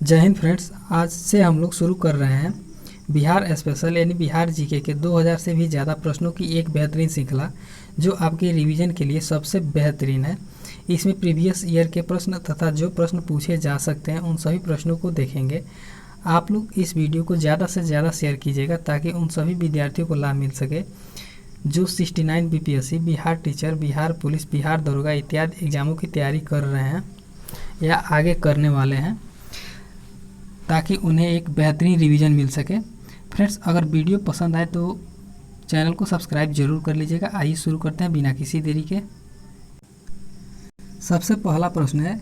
जय हिंद फ्रेंड्स। आज से हम लोग शुरू कर रहे हैं बिहार स्पेशल यानी बिहार जीके के 2000 से भी ज़्यादा प्रश्नों की एक बेहतरीन श्रृंखला जो आपके रिवीजन के लिए सबसे बेहतरीन है। इसमें प्रीवियस ईयर के प्रश्न तथा जो प्रश्न पूछे जा सकते हैं उन सभी प्रश्नों को देखेंगे। आप लोग इस वीडियो को ज़्यादा से ज़्यादा शेयर कीजिएगा ताकि उन सभी विद्यार्थियों को लाभ मिल सके जो 69 BPSC, Bihar teacher, Bihar police, Bihar दरोगा इत्यादि एग्जामों की तैयारी कर रहे हैं या आगे करने वाले हैं, ताकि उन्हें एक बेहतरीन रिवीजन मिल सके। फ्रेंड्स, अगर वीडियो पसंद आए तो चैनल को सब्सक्राइब जरूर कर लीजिएगा। आइए शुरू करते हैं बिना किसी देरी के। सबसे पहला प्रश्न है,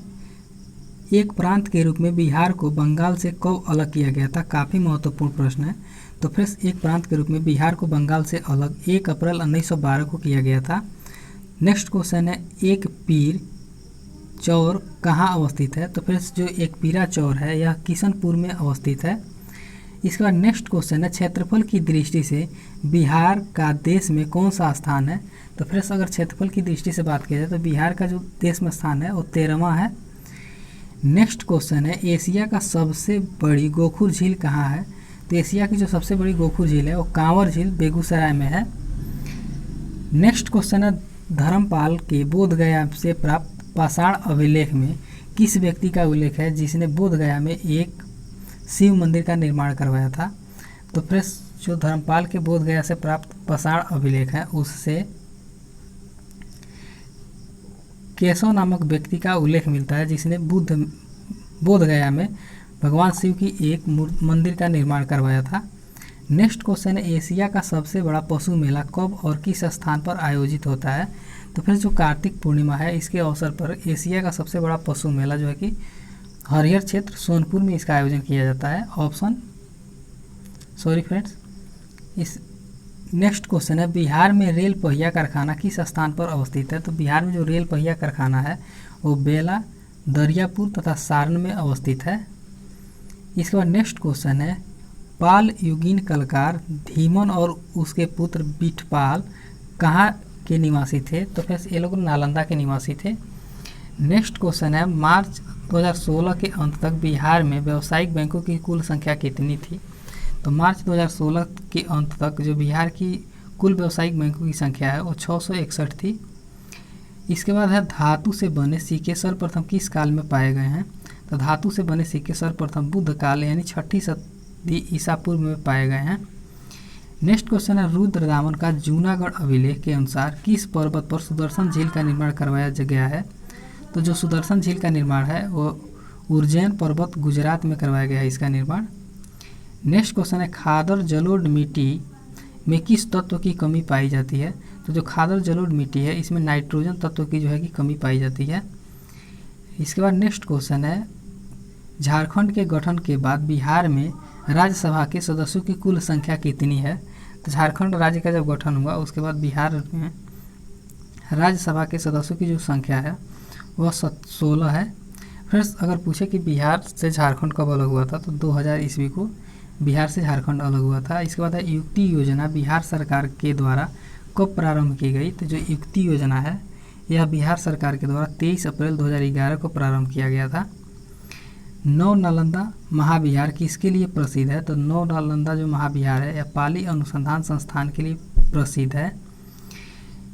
एक प्रांत के रूप में बिहार को बंगाल से कब अलग किया गया था? काफ़ी महत्वपूर्ण प्रश्न है। तो फ्रेंड्स, एक प्रांत के रूप में बिहार को बंगाल से अलग 1 अप्रैल 1912 को किया गया था। नेक्स्ट क्वेश्चन है, एक पीर चौर कहाँ अवस्थित है? तो फ्रेंड्स, जो एक पीरा चौर है यह किशनपुर में अवस्थित है। इसके बाद नेक्स्ट क्वेश्चन है, क्षेत्रफल की दृष्टि से बिहार का देश में कौन सा स्थान है? तो फ्रेंड्स, अगर क्षेत्रफल की दृष्टि से बात की जाए तो बिहार का जो देश में स्थान है वो 13वां है। नेक्स्ट क्वेश्चन है, एशिया का सबसे बड़ी गोखुर झील कहाँ है? तो एशिया की जो सबसे बड़ी गोखुर झील है वो कांवर झील बेगूसराय में है। नेक्स्ट क्वेश्चन है, धर्मपाल के बोधगया से प्राप्त पाषाण अभिलेख में किस व्यक्ति का उल्लेख है जिसने बोधगया में एक शिव मंदिर का निर्माण करवाया था? तो फ्रेंड्स, जो धर्मपाल के बोधगया से प्राप्त पाषाण अभिलेख है उससे केशव नामक व्यक्ति का उल्लेख मिलता है जिसने बोधगया में भगवान शिव की एक मंदिर का निर्माण करवाया था। नेक्स्ट क्वेश्चन है, एशिया का सबसे बड़ा पशु मेला कब और किस स्थान पर आयोजित होता है? तो फिर जो कार्तिक पूर्णिमा है इसके अवसर पर एशिया का सबसे बड़ा पशु मेला जो है कि हरिहर क्षेत्र सोनपुर में इसका आयोजन किया जाता है। इस नेक्स्ट क्वेश्चन है, बिहार में रेल पहिया कारखाना किस स्थान पर अवस्थित है? तो बिहार में जो रेल पहिया कारखाना है वो बेला, दरियापुर तथा सारण में अवस्थित है। इसके बाद नेक्स्ट क्वेश्चन है, पाल युगीन कलकार धीमन और उसके पुत्र बिठपाल कहाँ के निवासी थे? तो फिर ये लोग नालंदा के निवासी थे। नेक्स्ट क्वेश्चन है, मार्च 2016 के अंत तक बिहार में व्यावसायिक बैंकों की कुल संख्या कितनी थी? तो मार्च 2016 के अंत तक जो बिहार की कुल व्यावसायिक बैंकों की संख्या है वो 661 थी। इसके बाद है, धातु से बने सिक्के सर्वप्रथम किस काल में पाए गए हैं? तो धातु से बने सिक्के सर्वप्रथम बुद्ध काल यानी 6ठी सदी ईसा पूर्व में पाए गए हैं। नेक्स्ट क्वेश्चन है, रुद्रदामन का जूनागढ़ अभिलेख के अनुसार किस पर्वत पर सुदर्शन झील का निर्माण करवाया गया है? तो जो सुदर्शन झील का निर्माण है वो उज्जैन पर्वत गुजरात में करवाया गया है इसका निर्माण। नेक्स्ट क्वेश्चन है, खादर जलोढ़ मिट्टी में किस तत्व की कमी पाई जाती है? तो जो खादर जलोढ़ मिट्टी है इसमें नाइट्रोजन तत्व की जो है कि कमी पाई जाती है। इसके बाद नेक्स्ट क्वेश्चन है, झारखंड के गठन के बाद बिहार में राज्यसभा के सदस्यों की कुल संख्या कितनी है? तो झारखंड राज्य का जब गठन हुआ उसके बाद बिहार में राज्यसभा के सदस्यों की जो संख्या है वह 16 है। फ्रेंड्स, अगर पूछे कि बिहार से झारखंड कब अलग हुआ था तो 2000 ईस्वी को बिहार से झारखंड अलग हुआ था। इसके बाद है, युक्ति योजना बिहार सरकार के द्वारा कब प्रारंभ की गई? तो जो युक्ति योजना है यह बिहार सरकार के द्वारा 23 अप्रैल 2011 को प्रारंभ किया गया था। नव नालंदा महाविहार किसके लिए प्रसिद्ध है? तो नव नालंदा जो महाविहार है यह पाली अनुसंधान संस्थान के लिए प्रसिद्ध है।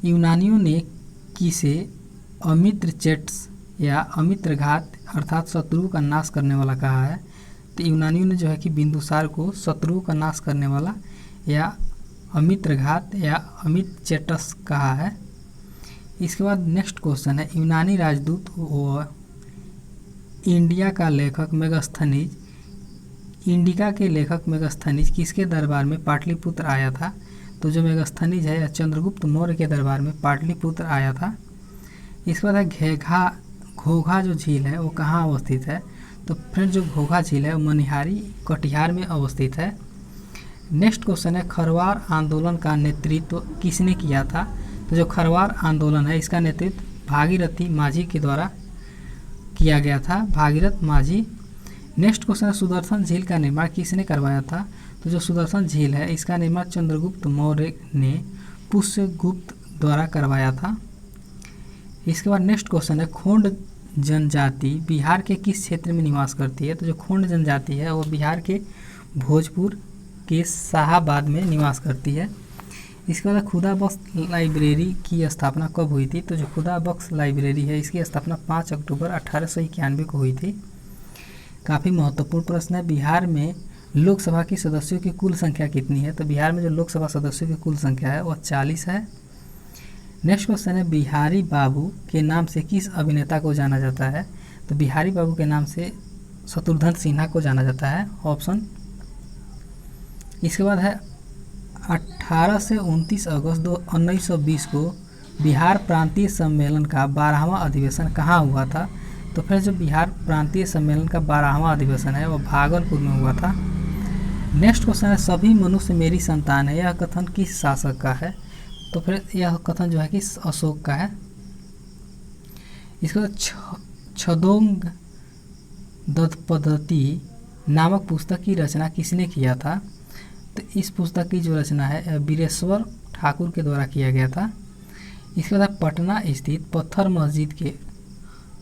यूनानियों ने किसे अमित्र चेट्स या अमित्रघात अर्थात शत्रुओं का नाश करने वाला कहा है? तो यूनानियों ने जो है कि बिंदुसार को शत्रुओं का नाश करने वाला या अमित्रघात या अमित चेटस कहा है। इसके बाद नेक्स्ट क्वेश्चन है, यूनानी राजदूत व इंडिया का लेखक मेगास्थनीज इंडिका के लेखक मेगास्थनीज किसके दरबार में पाटलिपुत्र आया था? तो जो मेगास्थनीज है चंद्रगुप्त मौर्य के दरबार में पाटलिपुत्र आया था। इसके बाद है, घोघा जो झील है वो कहाँ अवस्थित है? तो फ्रेंड्स, जो घोघा झील है वो मनिहारी कटिहार में अवस्थित है। नेक्स्ट क्वेश्चन है, खरवार आंदोलन का नेतृत्व किसने किया था? तो जो खरवार आंदोलन है इसका नेतृत्व भागीरथी माझी के द्वारा किया गया था, भागीरथ माझी। नेक्स्ट क्वेश्चन है, सुदर्शन झील का निर्माण किसने करवाया था? तो जो सुदर्शन झील है इसका निर्माण चंद्रगुप्त मौर्य ने पुष्यगुप्त द्वारा करवाया था। इसके बाद नेक्स्ट क्वेश्चन है, खोंड जनजाति बिहार के किस क्षेत्र में निवास करती है? तो जो खोंड जनजाति है वो बिहार के भोजपुर के शाहाबाद में निवास करती है। इसके बाद खुदा बख्श लाइब्रेरी की स्थापना कब हुई थी? तो जो खुदा बख्श लाइब्रेरी है इसकी स्थापना 5 अक्टूबर 1891 को हुई थी। काफ़ी महत्वपूर्ण प्रश्न है। बिहार में लोकसभा की सदस्यों की कुल संख्या कितनी है? तो बिहार में जो लोकसभा सदस्यों की कुल संख्या है वह 40 है। नेक्स्ट क्वेश्चन है, बिहारी बाबू के नाम से किस अभिनेता को जाना जाता है? तो बिहारी बाबू के नाम से शत्रुघ्न सिन्हा को जाना जाता है, ऑप्शन। इसके बाद है 18 से 29 अगस्त 1920 को बिहार प्रांतीय सम्मेलन का 12वां अधिवेशन कहाँ हुआ था? तो फिर जो बिहार प्रांतीय सम्मेलन का 12वां अधिवेशन है वो भागलपुर में हुआ था। नेक्स्ट क्वेश्चन है, सभी मनुष्य मेरी संतान है, यह कथन किस शासक का है? तो फिर यह कथन जो है कि अशोक का है। इसके बाद छद्म दत्तपद्धति नामक पुस्तक की रचना किसने किया था? तो इस पुस्तक की जो रचना है वीरेश्वर ठाकुर के द्वारा किया गया था। इसके बाद पटना स्थित पत्थर मस्जिद के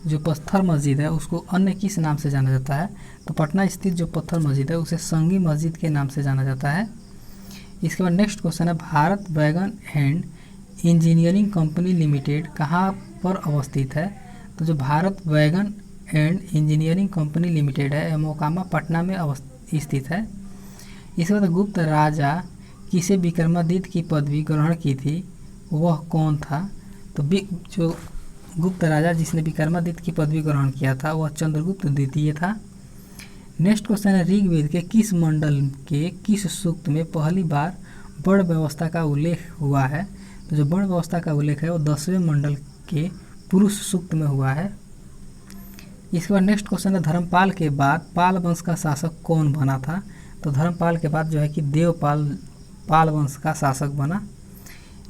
जो पत्थर मस्जिद है उसको अन्य किस नाम से जाना जाता है? तो पटना स्थित जो पत्थर मस्जिद है उसे संगी मस्जिद के नाम से जाना जाता है। इसके बाद नेक्स्ट क्वेश्चन है, Bharat wagon and engineering company limited कहाँ पर अवस्थित है? तो जो Bharat wagon and engineering company limited है मोकामा पटना में स्थित है। इसके बाद गुप्त राजा किसे विक्रमादित्य की पदवी ग्रहण की थी, वह कौन था? तो जो गुप्त राजा जिसने विक्रमादित्य की पदवी ग्रहण किया था वह चंद्रगुप्त द्वितीय था। नेक्स्ट क्वेश्चन है, ऋग्वेद के किस मंडल के किस सूक्त में पहली बार वर्ण व्यवस्था का उल्लेख हुआ है? तो जो वर्ण व्यवस्था का उल्लेख है वो 10वें मंडल के पुरुष सूक्त में हुआ है। इसके बाद नेक्स्ट क्वेश्चन है, धर्मपाल के बाद पाल वंश का शासक कौन बना था? तो धर्मपाल के बाद जो है कि देवपाल पाल वंश का शासक बना।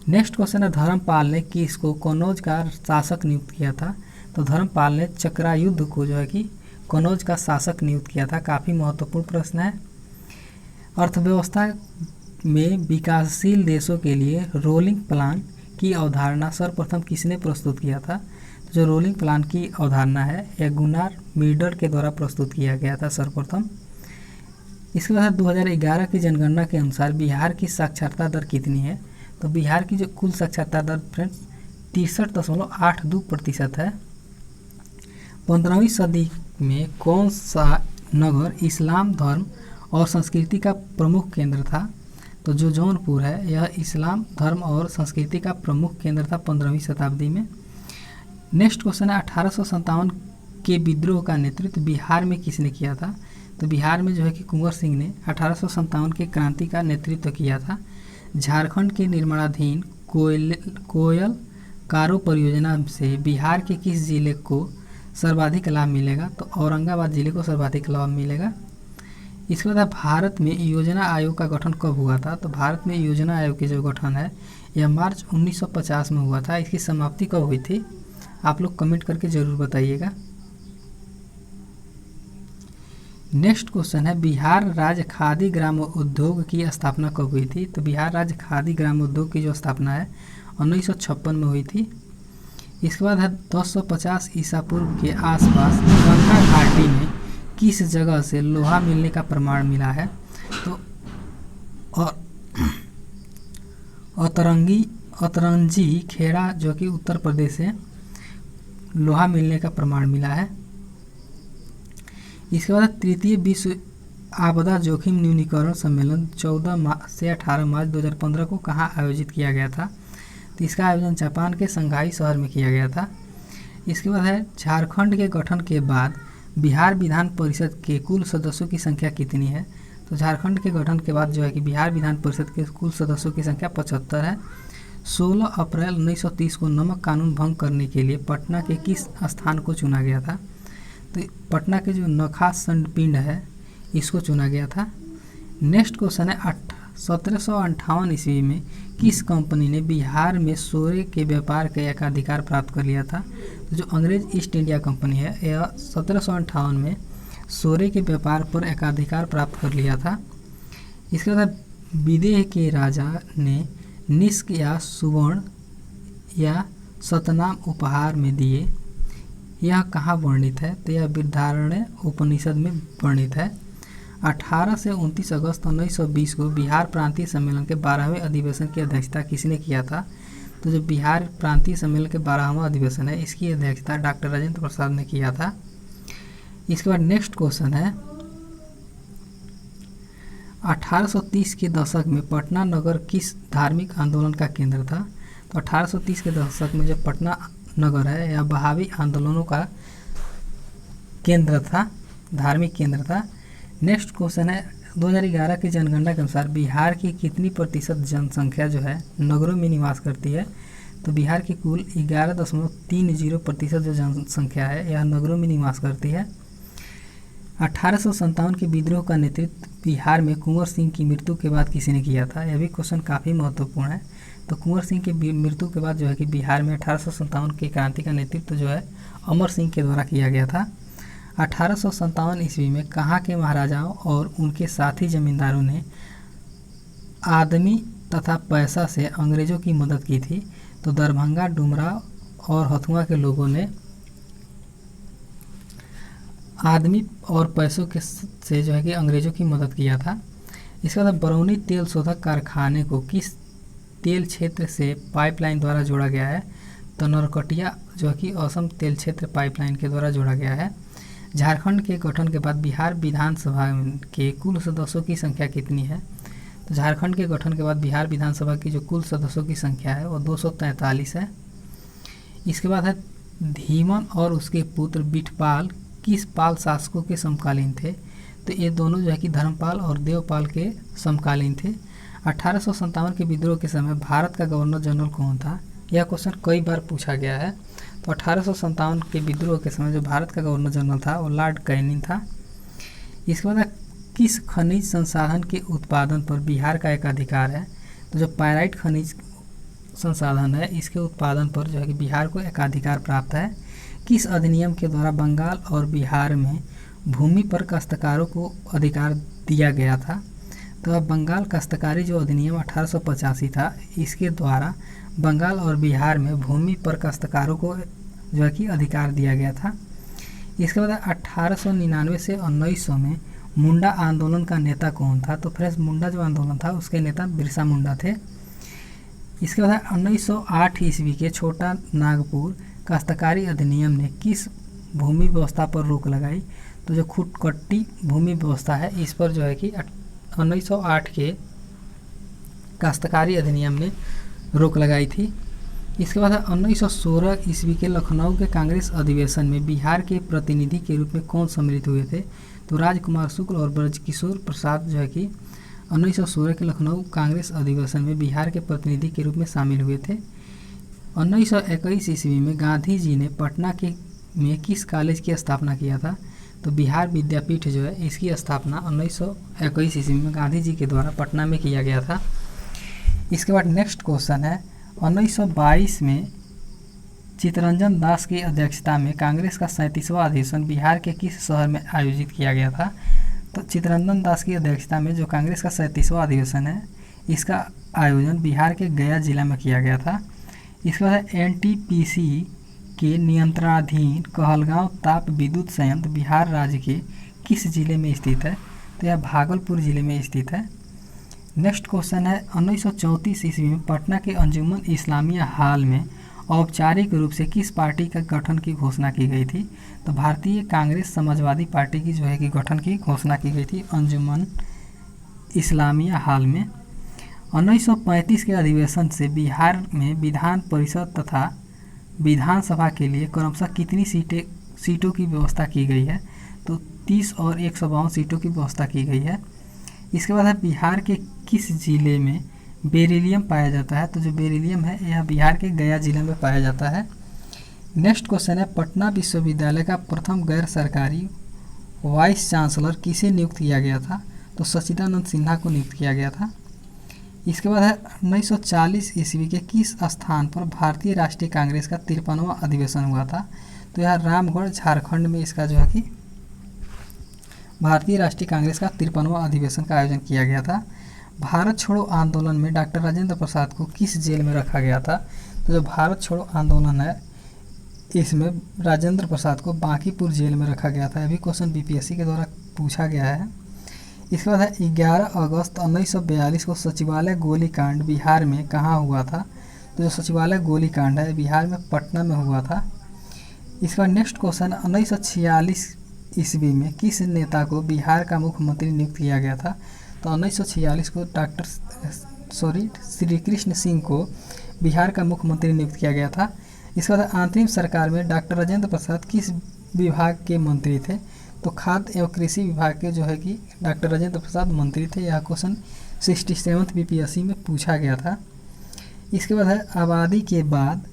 नेक्स्ट क्वेश्चन है, धर्मपाल ने किसको कन्नौज का शासक नियुक्त किया था? तो धर्मपाल ने चक्रायुद्ध को जो है कि कन्नौज का शासक नियुक्त किया था। काफ़ी महत्वपूर्ण प्रश्न है। अर्थव्यवस्था में विकासशील देशों के लिए रोलिंग प्लान की अवधारणा सर्वप्रथम किसने प्रस्तुत किया था? तो जो रोलिंग प्लान की अवधारणा है यह गुनार मीडर के द्वारा प्रस्तुत किया गया था सर्वप्रथम। इसके बाद 2011 की जनगणना के अनुसार बिहार की साक्षरता दर कितनी है? तो बिहार की जो कुल साक्षरता दर फ्रेंड्स 63.82% है। 15वीं सदी में कौन सा नगर इस्लाम धर्म और संस्कृति का प्रमुख केंद्र था? तो जो जौनपुर है यह इस्लाम धर्म और संस्कृति का प्रमुख केंद्र था 15वीं शताब्दी में। नेक्स्ट क्वेश्चन है, 1857 के विद्रोह का नेतृत्व बिहार में किसने किया था? तो बिहार में जो है कि कुंवर सिंह ने 1857 के क्रांति का नेतृत्व किया था। झारखंड के निर्माणाधीन कोयल कारो परियोजना से बिहार के किस जिले को सर्वाधिक लाभ मिलेगा? तो औरंगाबाद जिले को सर्वाधिक लाभ मिलेगा। इसके बाद भारत में योजना आयोग का गठन कब हुआ था? तो भारत में योजना आयोग की जो गठन है यह मार्च 1950 में हुआ था। इसकी समाप्ति कब हुई थी? आप लोग कमेंट करके ज़रूर बताइएगा। नेक्स्ट क्वेश्चन है, बिहार राज्य खादी ग्राम उद्योग की स्थापना कब हुई थी? तो बिहार राज्य खादी ग्राम उद्योग की जो स्थापना है 1956 में हुई थी। इसके बाद है 1050 ईसा पूर्व के आसपास गंगा घाटी में किस जगह से लोहा मिलने का प्रमाण मिला है? तो अतरंजी खेड़ा जो कि उत्तर प्रदेश से लोहा मिलने का प्रमाण मिला है। इसके बाद तृतीय विश्व आपदा जोखिम न्यूनीकरण सम्मेलन 14 से 18 मार्च 2015 को कहाँ आयोजित किया गया था? तो इसका आयोजन जापान के संघाई शहर में किया गया था। इसके बाद है, झारखंड के गठन के बाद बिहार विधान परिषद के कुल सदस्यों की संख्या कितनी है? तो झारखंड के गठन के बाद जो है कि बिहार विधान परिषद के कुल सदस्यों की संख्या 75 है। 16 अप्रैल 1930 को नमक कानून भंग करने के लिए पटना के किस स्थान को चुना गया था? तो पटना के जो नखा संडपिंड है इसको चुना गया था। नेक्स्ट क्वेश्चन है, 1758 ईस्वी में किस कंपनी ने बिहार में सोरे के व्यापार का एकाधिकार प्राप्त कर लिया था? तो जो अंग्रेज ईस्ट इंडिया कंपनी है यह 1758 में सोरे के व्यापार पर एकाधिकार प्राप्त कर लिया था। इसके बाद विदेह के राजा ने निष्क या सुवर्ण या सतनाम उपहार में दिए। यह कहाँ वर्णित है? तो यह बृहदारण्यक उपनिषद में वर्णित है। 18 से 29 अगस्त 1920 को बिहार प्रांतीय सम्मेलन के 12वें अधिवेशन की अध्यक्षता किसने किया था? तो जो बिहार प्रांतीय सम्मेलन के 12वां अधिवेशन है, इसकी अध्यक्षता डॉक्टर राजेंद्र प्रसाद ने किया था। इसके बाद नेक्स्ट क्वेश्चन है, 1830 के दशक में पटना नगर किस धार्मिक आंदोलन का केंद्र था? तो 1830 के दशक में जो पटना नगर है, यह बहावी आंदोलनों का केंद्र था, धार्मिक केंद्र था। नेक्स्ट क्वेश्चन है, 2011 की जनगणना के अनुसार बिहार की कितनी प्रतिशत जनसंख्या जो है नगरों में निवास करती है? तो बिहार की कुल 11.30% जो जनसंख्या है, यह नगरों में निवास करती है। 1857 के विद्रोह का नेतृत्व बिहार में कुंवर सिंह की मृत्यु के बाद किसी ने किया था? यह भी क्वेश्चन काफ़ी महत्वपूर्ण है। तो कुंवर सिंह की मृत्यु के बाद जो है कि बिहार में 1857 की क्रांति का नेतृत्व जो है अमर सिंह के द्वारा किया गया था। 1857 ईस्वी में कहाँ के महाराजाओं और उनके साथी जमींदारों ने आदमी तथा पैसा से अंग्रेजों की मदद की थी? तो दरभंगा, डुमराव और हथुआ के लोगों ने आदमी और पैसों के से जो है कि अंग्रेजों की मदद किया था। इसके बाद बरौनी तेल शोधक कारखाने को किस तेल क्षेत्र से पाइपलाइन द्वारा जोड़ा गया है? तो नरकटिया जो है कि असम तेल क्षेत्र पाइपलाइन के द्वारा जोड़ा गया है। झारखंड के गठन के बाद बिहार विधानसभा के कुल सदस्यों की संख्या कितनी है? तो झारखंड के गठन के बाद बिहार विधानसभा की जो कुल सदस्यों की संख्या है वो 243 है। इसके बाद है धीमन और उसके पुत्र बिठपाल किस पाल शासकों के समकालीन थे? तो ये दोनों जो है कि धर्मपाल और देवपाल के समकालीन थे। 1857 के विद्रोह के समय भारत का गवर्नर जनरल कौन था? यह क्वेश्चन कई बार पूछा गया है। तो 1857 के विद्रोह के समय जो भारत का गवर्नर जनरल था वो लॉर्ड कैनिंग था। इसके बाद किस खनिज संसाधन के उत्पादन पर बिहार का एक अधिकार है? तो जो पायराइट खनिज संसाधन है, इसके उत्पादन पर जो है कि बिहार को एक अधिकार प्राप्त है। किस अधिनियम के द्वारा बंगाल और बिहार में भूमि पर काश्तकारों को अधिकार दिया गया था? तो अब बंगाल काश्तकारी जो अधिनियम 1885 था, इसके द्वारा बंगाल और बिहार में भूमि पर काश्तकारों को जो है कि अधिकार दिया गया था। इसके बाद 1899 से 1900 में मुंडा आंदोलन का नेता कौन था? तो फ्रेंड्स, मुंडा जो आंदोलन था उसके नेता बिरसा मुंडा थे। इसके बाद 1908 ईस्वी के छोटा नागपुर काश्तकारी अधिनियम ने किस भूमि व्यवस्था पर रोक लगाई? तो जो खुटकट्टी भूमि व्यवस्था है, इस पर जो है कि 1908 के काश्तकारी अधिनियम ने रोक लगाई थी। इसके बाद 1916 ईस्वी के लखनऊ के कांग्रेस अधिवेशन में बिहार के प्रतिनिधि के रूप में कौन सम्मिलित हुए थे? तो राजकुमार शुक्ल और ब्रजकिशोर प्रसाद जो है कि 1916 के लखनऊ कांग्रेस अधिवेशन में बिहार के प्रतिनिधि के रूप में शामिल हुए थे। 1921 ईस्वी में गांधी जी ने पटना में किस कॉलेज की स्थापना किया था? तो बिहार विद्यापीठ जो है इसकी स्थापना 1921 ईस्वी में गांधी जी के द्वारा पटना में किया गया था। इसके बाद नेक्स्ट क्वेश्चन है, 1922 में चित्तरंजन दास की अध्यक्षता में कांग्रेस का 37वां अधिवेशन बिहार के किस शहर में आयोजित किया गया था? तो चित्तरंजन दास की अध्यक्षता में जो कांग्रेस का 37वां अधिवेशन है, इसका आयोजन बिहार के गया जिला में किया गया था। इसके बाद एनटीपीसी के नियंत्रणाधीन कहलगांव ताप विद्युत संयंत्र बिहार राज्य के किस जिले में स्थित है? तो यह भागलपुर जिले में स्थित है। नेक्स्ट क्वेश्चन है, 1934 ईस्वी में पटना के अंजुमन इस्लामिया हॉल में औपचारिक रूप से किस पार्टी का गठन की घोषणा की गई थी? तो भारतीय कांग्रेस समाजवादी पार्टी की जो है कि गठन की घोषणा की गई थी अंजुमन इस्लामिया हॉल में। 1935 के अधिवेशन से बिहार में विधान परिषद तथा विधानसभा के लिए क्रमशः कितनी सीटों की व्यवस्था की गई है? तो 30 और 152 सीटों की व्यवस्था की गई है। इसके बाद है बिहार के किस जिले में बेरिलियम पाया जाता है? तो जो बेरिलियम है यह बिहार के गया जिले में पाया जाता है। नेक्स्ट क्वेश्चन है, पटना विश्वविद्यालय का प्रथम गैर सरकारी वाइस चांसलर किसे नियुक्त किया गया था? तो सच्चिदानंद सिन्हा को नियुक्त किया गया था। इसके बाद है 1940 ईस्वी के किस स्थान पर भारतीय राष्ट्रीय कांग्रेस का 53वां अधिवेशन हुआ था? तो यह रामगढ़ झारखंड में इसका जो है कि भारतीय राष्ट्रीय कांग्रेस का 53वां अधिवेशन का आयोजन किया गया था। भारत छोड़ो आंदोलन में डॉक्टर राजेंद्र प्रसाद को किस जेल में रखा गया था? तो जो भारत छोड़ो आंदोलन है इसमें राजेंद्र प्रसाद को बांकीपुर जेल में रखा गया था। यह भी क्वेश्चन बीपीएससी के द्वारा पूछा गया है। इसके बाद है 11 अगस्त 1942 को सचिवालय गोलीकांड बिहार में कहाँ हुआ था? तो जो सचिवालय गोलीकांड है बिहार में पटना में हुआ था। इसके बाद नेक्स्ट क्वेश्चन 1946 ईस्वी में किस नेता को बिहार का मुख्यमंत्री नियुक्त किया गया था? तो 1946 को श्री कृष्ण सिंह को बिहार का मुख्यमंत्री नियुक्त किया गया था। इसके बाद अंतरिम सरकार में डॉक्टर राजेंद्र प्रसाद किस विभाग के मंत्री थे? तो खाद्य एवं कृषि विभाग के जो है कि डॉक्टर राजेंद्र प्रसाद मंत्री थे। यह क्वेश्चन 67 बीपीएससी में पूछा गया था। इसके बाद है आज़ादी के बाद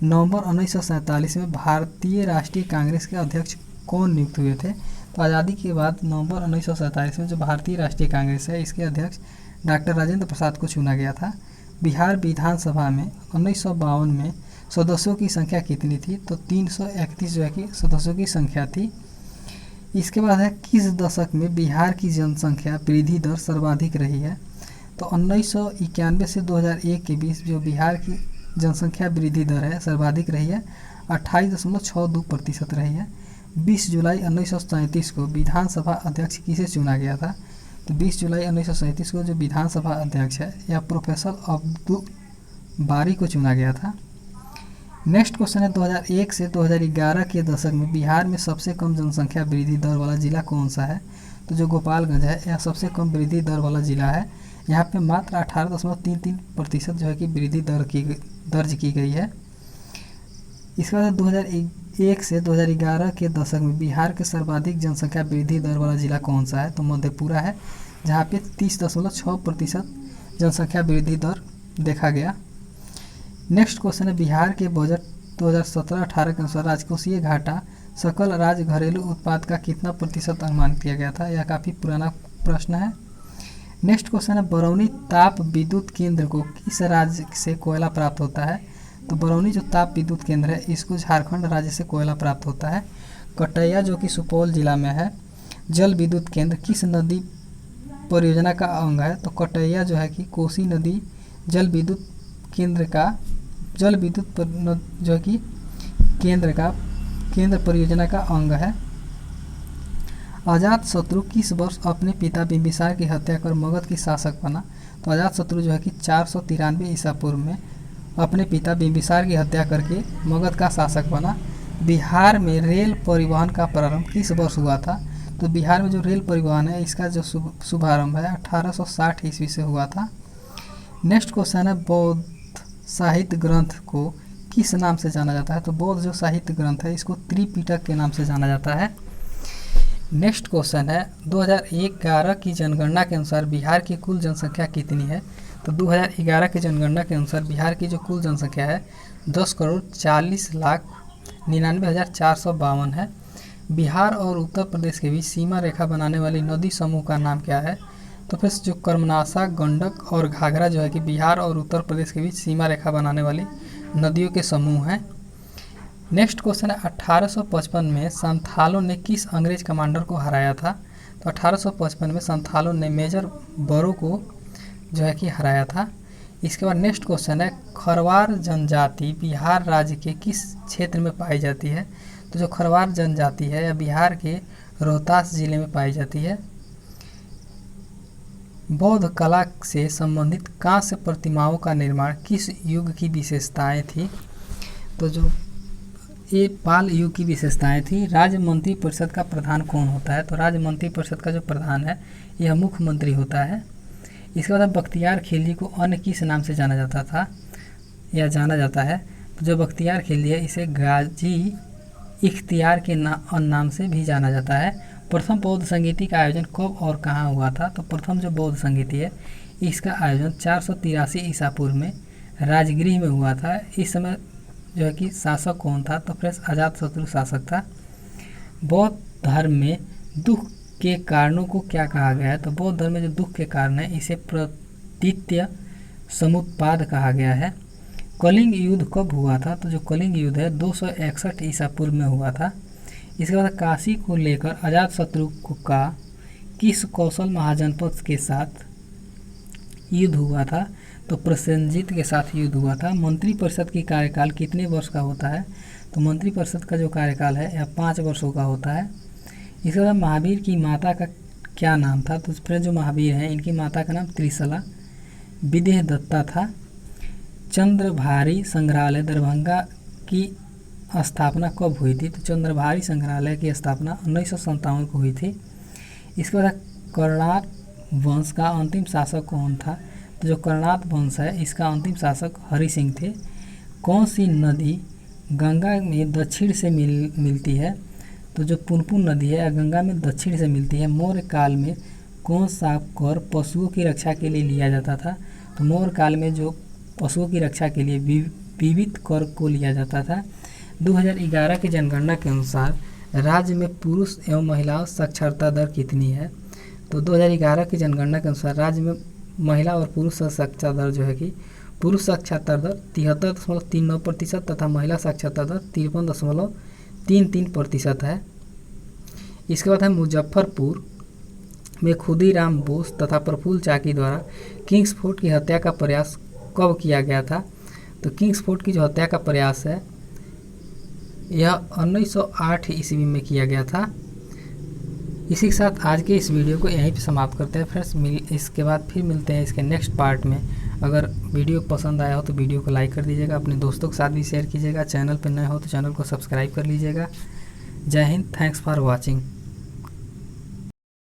नवंबर 1947 में भारतीय राष्ट्रीय कांग्रेस के अध्यक्ष कौन नियुक्त हुए थे? तो आज़ादी के बाद नवंबर 1947 में जो भारतीय राष्ट्रीय कांग्रेस है इसके अध्यक्ष डॉक्टर राजेंद्र प्रसाद को चुना गया था। बिहार विधानसभा में 1952 में सदस्यों की संख्या कितनी थी? तो 331 जो है कि सदस्यों की संख्या थी। इसके बाद है किस दशक में बिहार की जनसंख्या वृद्धि दर सर्वाधिक रही है? तो 1991 से 2001 के बीच जो बिहार की जनसंख्या वृद्धि दर है सर्वाधिक रही है, 28.62% रही है। 20 जुलाई 1937 को विधानसभा अध्यक्ष किसे चुना गया था? तो 20 जुलाई 1937 को जो विधानसभा अध्यक्ष है यह प्रोफेसर अब्दुल बारी को चुना गया था। नेक्स्ट क्वेश्चन है 2001 से 2011 के दशक में बिहार में सबसे कम जनसंख्या वृद्धि दर वाला जिला कौन सा है? तो जो गोपालगंज है यह सबसे कम वृद्धि दर वाला जिला है। यहाँ पे मात्र 18.33% जो है कि वृद्धि दर्ज की गई है। इसके बाद 2001 से 2011 के दशक में बिहार के सर्वाधिक जनसंख्या वृद्धि दर वाला जिला कौन सा है? तो मधेपुरा है, जहाँ पे 30.6% जनसंख्या वृद्धि दर देखा गया। नेक्स्ट क्वेश्चन है बिहार के बजट 2017-18 के अनुसार राजकोषीय घाटा सकल राज्य घरेलू उत्पाद का कितना प्रतिशत अनुमान किया गया था? यह काफ़ी पुराना प्रश्न है। नेक्स्ट क्वेश्चन है बरौनी ताप विद्युत केंद्र को किस राज्य से कोयला प्राप्त होता है? तो बरौनी जो ताप विद्युत केंद्र है इसको झारखंड राज्य से कोयला प्राप्त होता है। कटैया जो कि सुपौल जिला में है, जल विद्युत केंद्र किस नदी परियोजना का अंग है? तो कटैया जो है कि कोसी नदी जल विद्युत केंद्र का जो है कि केंद्र परियोजना का अंग है। अजातशत्रु किस वर्ष अपने पिता बिंबिसार की हत्या कर मगध की शासक बना? तो अजातशत्रु जो है कि 493 ईसा पूर्व में अपने पिता बिंबिसार की हत्या करके मगध का शासक बना। बिहार में रेल परिवहन का प्रारंभ किस वर्ष हुआ था? तो बिहार में जो रेल परिवहन है इसका जो शुभारंभ है 1860 ईस्वी से हुआ था। नेक्स्ट क्वेश्चन है बौद्ध साहित्य ग्रंथ को किस नाम से जाना जाता है? तो बौद्ध जो साहित्य ग्रंथ है इसको त्रिपिटक के नाम से जाना जाता है। नेक्स्ट क्वेश्चन है 2011 की जनगणना के अनुसार बिहार की कुल जनसंख्या कितनी है? तो 2011 की जनगणना के अनुसार बिहार की जो कुल जनसंख्या है 10,40,99,452 है। बिहार और उत्तर प्रदेश के बीच सीमा रेखा बनाने वाली नदी समूह का नाम क्या है? तो फिर जो कर्मनाशा, गंडक और घाघरा जो है कि बिहार और उत्तर प्रदेश के बीच सीमा रेखा बनाने वाली नदियों के समूह हैं। नेक्स्ट क्वेश्चन है 1855 में संथालों ने किस अंग्रेज कमांडर को हराया था? तो 1855 में संथालों ने मेजर बरो को जो है कि हराया था। इसके बाद नेक्स्ट क्वेश्चन है खरवार जनजाति बिहार राज्य के किस क्षेत्र में पाई जाती है? तो जो खरवार जनजाति है यह बिहार के रोहतास जिले में पाई जाती है। बौद्ध कला से संबंधित कांस्य प्रतिमाओं का निर्माण किस युग की विशेषताएं थी? तो जो ये पाल युग की विशेषताएं थी। राज्य मंत्री परिषद का प्रधान कौन होता है? तो राज्य मंत्री परिषद का जो प्रधान है यह मुख्यमंत्री होता है। इसके बाद बख्तियार खिलजी को अन्य किस नाम से जाना जाता था या जाना जाता है? तो जो बख्तियार खिलजी है इसे गाजी इख्तियार के नाम से भी जाना जाता है। प्रथम बौद्ध संगीति का आयोजन कब और कहाँ हुआ था? तो प्रथम जो बौद्ध संगीति है इसका आयोजन 483 ईसा पूर्व में राजगृह में हुआ था। इस समय जो है कि शासक कौन था? तो फिर अजातशत्रु शासक था। बौद्ध धर्म में दुख के कारणों को क्या कहा गया है? तो बौद्ध धर्म में जो दुख के कारण है इसे प्रतित्य समुत्पाद कहा गया है। कलिंग युद्ध कब हुआ था? तो जो कलिंग युद्ध है 261 ईसा पूर्व में हुआ था। इसके बाद काशी को लेकर अजातशत्रु का किस कौशल महाजनपद के साथ युद्ध हुआ था? तो प्रसेनजीत के साथ युद्ध हुआ था। मंत्री परिषद की कार्यकाल कितने वर्ष का होता है? तो मंत्रिपरिषद का जो कार्यकाल है यह 5 वर्षों का होता है। इसके बाद महावीर की माता का क्या नाम था? तो फिर जो महावीर हैं इनकी माता का नाम त्रिशला विदेह दत्ता था। चंद्रभारी संग्रहालय दरभंगा की स्थापना कब हुई थी? तो चंद्रभारी संग्रहालय की स्थापना 1957 को हुई थी। इसके बाद कर्णाट वंश का अंतिम शासक कौन था? तो जो कर्णाट वंश है इसका अंतिम शासक हरि सिंह थे। कौन सी नदी गंगा में दक्षिण से मिलती है? तो जो पुनपुन नदी है गंगा में दक्षिण से मिलती है। मौर्य काल में कौन सा कर पशुओं की रक्षा के लिए लिया जाता था? तो मौर्य काल में जो पशुओं की रक्षा के लिए विविध कर को लिया जाता था। 2011 की जनगणना के अनुसार राज्य में पुरुष एवं महिलाओं साक्षरता दर कितनी है? तो 2011 की जनगणना के अनुसार राज्य में महिला और पुरुष साक्षरता दर जो है कि पुरुष साक्षरता दर 73.39% तथा महिला साक्षरता दर 53.33% है। इसके बाद है मुजफ्फरपुर में खुदीराम बोस तथा प्रफुल्ल चाकी द्वारा किंग्स फोर्ट की हत्या का प्रयास कब किया गया था? तो किंग्स फोर्ट की जो हत्या का प्रयास है यह 1908 ईस्वी में किया गया था। इसी के साथ आज के इस वीडियो को यहीं पे समाप्त करते हैं फ्रेंड्स। इसके बाद फिर मिलते हैं इसके नेक्स्ट पार्ट में। अगर वीडियो पसंद आया हो तो वीडियो को लाइक कर दीजिएगा, अपने दोस्तों के साथ भी शेयर कीजिएगा, चैनल पर नए हो तो चैनल को सब्सक्राइब कर लीजिएगा। जय हिंद, थैंक्स फॉर वॉचिंग।